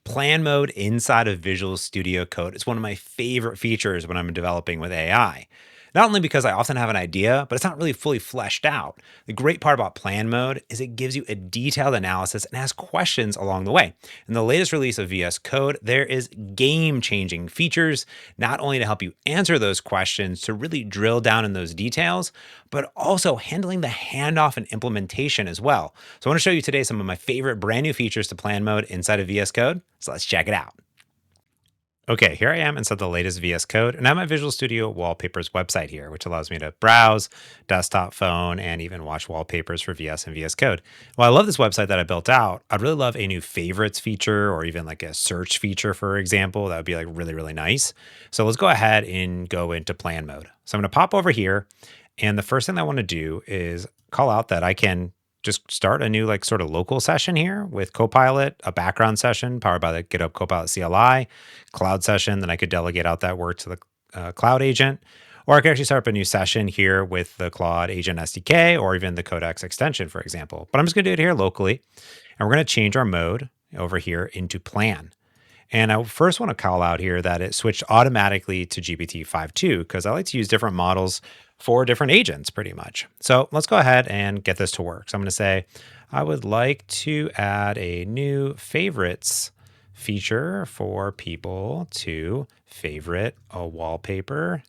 Plan mode inside of Visual Studio Code is one of my favorite features when I'm developing with AI. Not only because I often have an idea, but it's not really fully fleshed out. The great part about plan mode is it gives you a detailed analysis and asks questions along the way. In the latest release of VS Code, there is game-changing features, not only to help you answer those questions, to really drill down in those details, but also handling the handoff and implementation as well. So I want to show you today some of my favorite brand new features to plan mode inside of VS Code. So let's check it out. Okay, here I am inside the latest VS Code, and I have my Visual Studio Wallpapers website here, which allows me to browse, desktop, phone, and even watch wallpapers for VS and VS Code. Well, I love this website that I built out. I'd really love a new favorites feature or even like a search feature, for example. That would be like really, really nice. So let's go ahead and go into plan mode. So I'm going to pop over here, and the first thing I want to do is call out that I can just start a new like sort of local session here with Copilot, a background session powered by the GitHub Copilot CLI, cloud session. Then I could delegate out that work to the cloud agent, or I could actually start up a new session here with the Claude Agent SDK or even the Codex extension, for example. But I'm just going to do it here locally, and we're going to change our mode over here into plan. And I first want to call out here that it switched automatically to GPT-5.2 because I like to use different models for different agents pretty much. So let's go ahead and get this to work. So I'm going to say, I would like to add a new favorites feature for people to favorite a wallpaper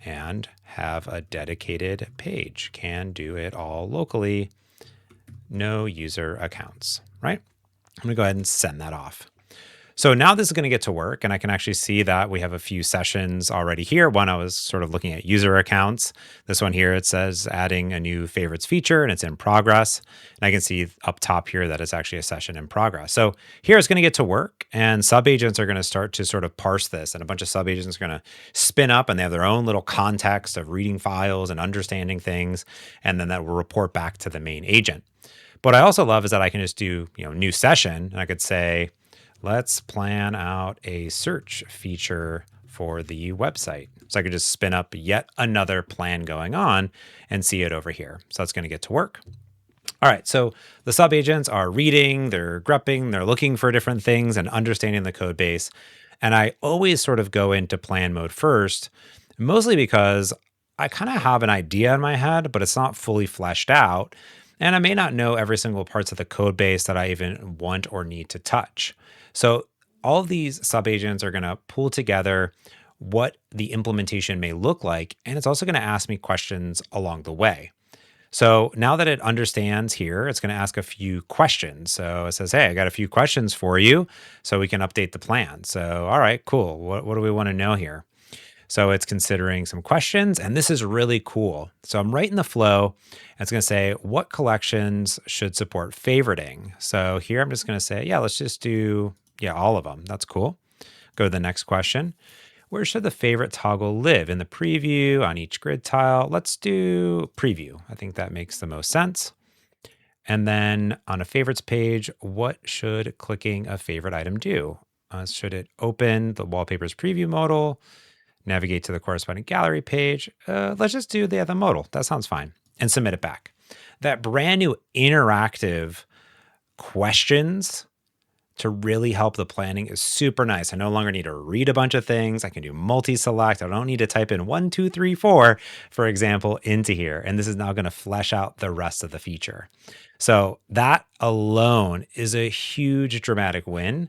and have a dedicated page. Can do it all locally. No user accounts, right? I'm going to go ahead and send that off. So now this is going to get to work, and I can actually see that we have a few sessions already here. One, I was sort of looking at user accounts. This one here, it says adding a new favorites feature, and it's in progress. And I can see up top here that it's actually a session in progress. So here it's going to get to work, and subagents are going to start to sort of parse this, and a bunch of subagents are going to spin up, and they have their own little context of reading files and understanding things, and then that will report back to the main agent. What I also love is that I can just do, new session, and I could say, let's plan out a search feature for the website. So I could just spin up yet another plan going on and see it over here. So that's going to get to work. All right, so the subagents are reading, they're grepping, they're looking for different things and understanding the code base. And I always sort of go into plan mode first, mostly because I kind of have an idea in my head, but it's not fully fleshed out. And I may not know every single parts of the code base that I even want or need to touch. So all of these subagents are going to pull together what the implementation may look like, and it's also going to ask me questions along the way. So now that it understands here, it's going to ask a few questions. So it says, hey, I got a few questions for you so we can update the plan. So, all right, cool. What do we want to know here? So it's considering some questions, and this is really cool. So I'm right in the flow, and it's going to say, what collections should support favoriting? So here I'm just going to say, yeah, let's just do, all of them. That's cool. Go to the next question. Where should the favorite toggle live? In the preview, on each grid tile? Let's do preview. I think that makes the most sense. And then on a favorites page, what should clicking a favorite item do? Should it open the wallpapers preview modal? Navigate to the corresponding gallery page. Let's just do the other modal. That sounds fine. And submit it back. That brand new interactive questions to really help the planning is super nice. I no longer need to read a bunch of things. I can do multi-select. I don't need to type in 1, 2, 3, 4, for example, into here. And this is now going to flesh out the rest of the feature. So that alone is a huge dramatic win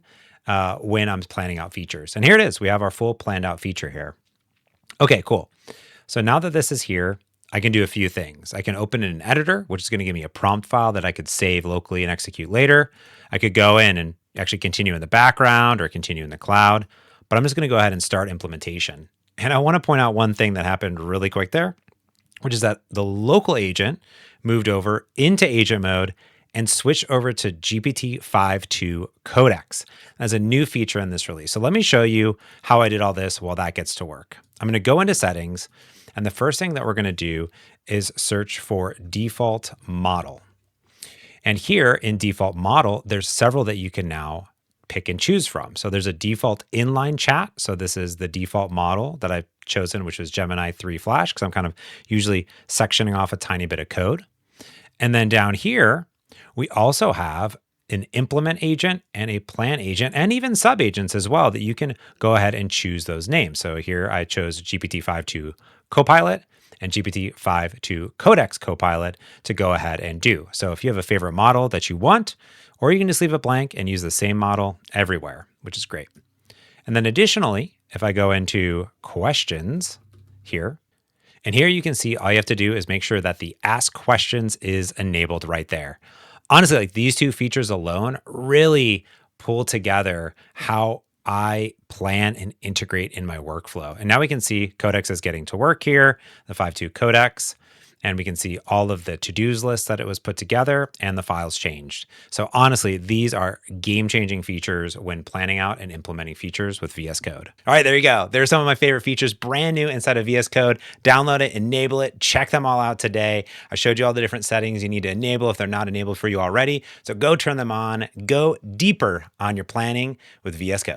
when I'm planning out features. And here it is. We have our full planned out feature here. Okay, cool. So now that this is here, I can do a few things. I can open in an editor, which is going to give me a prompt file that I could save locally and execute later. I could go in and actually continue in the background or continue in the cloud, but I'm just going to go ahead and start implementation. And I want to point out one thing that happened really quick there, which is that the local agent moved over into agent mode and switched over to GPT-5.2 Codex as a new feature in this release. So let me show you how I did all this while that gets to work. I'm going to go into settings, and the first thing that we're going to do is search for default model. And here in default model, there's several that you can now pick and choose from. So there's a default inline chat. So this is the default model that I've chosen, which is Gemini 3 Flash, because I'm kind of usually sectioning off a tiny bit of code. And then down here, we also have an implement agent and a plan agent, and even subagents as well that you can go ahead and choose those names. So here I chose GPT-5 to Copilot and GPT-5 to Codex Copilot to go ahead and do. So if you have a favorite model that you want, or you can just leave it blank and use the same model everywhere, which is great. And then additionally, if I go into questions here, and here you can see all you have to do is make sure that the ask questions is enabled right there. Honestly, like these two features alone really pull together how I plan and integrate in my workflow. And now we can see Codex is getting to work here, the 5.2 Codex, and we can see all of the to-dos list that it was put together and the files changed. So honestly, these are game-changing features when planning out and implementing features with VS Code. All right, there you go. There's some of my favorite features brand new inside of VS Code. Download it, enable it, check them all out today. I showed you all the different settings you need to enable if they're not enabled for you already. So go turn them on, go deeper on your planning with VS Code.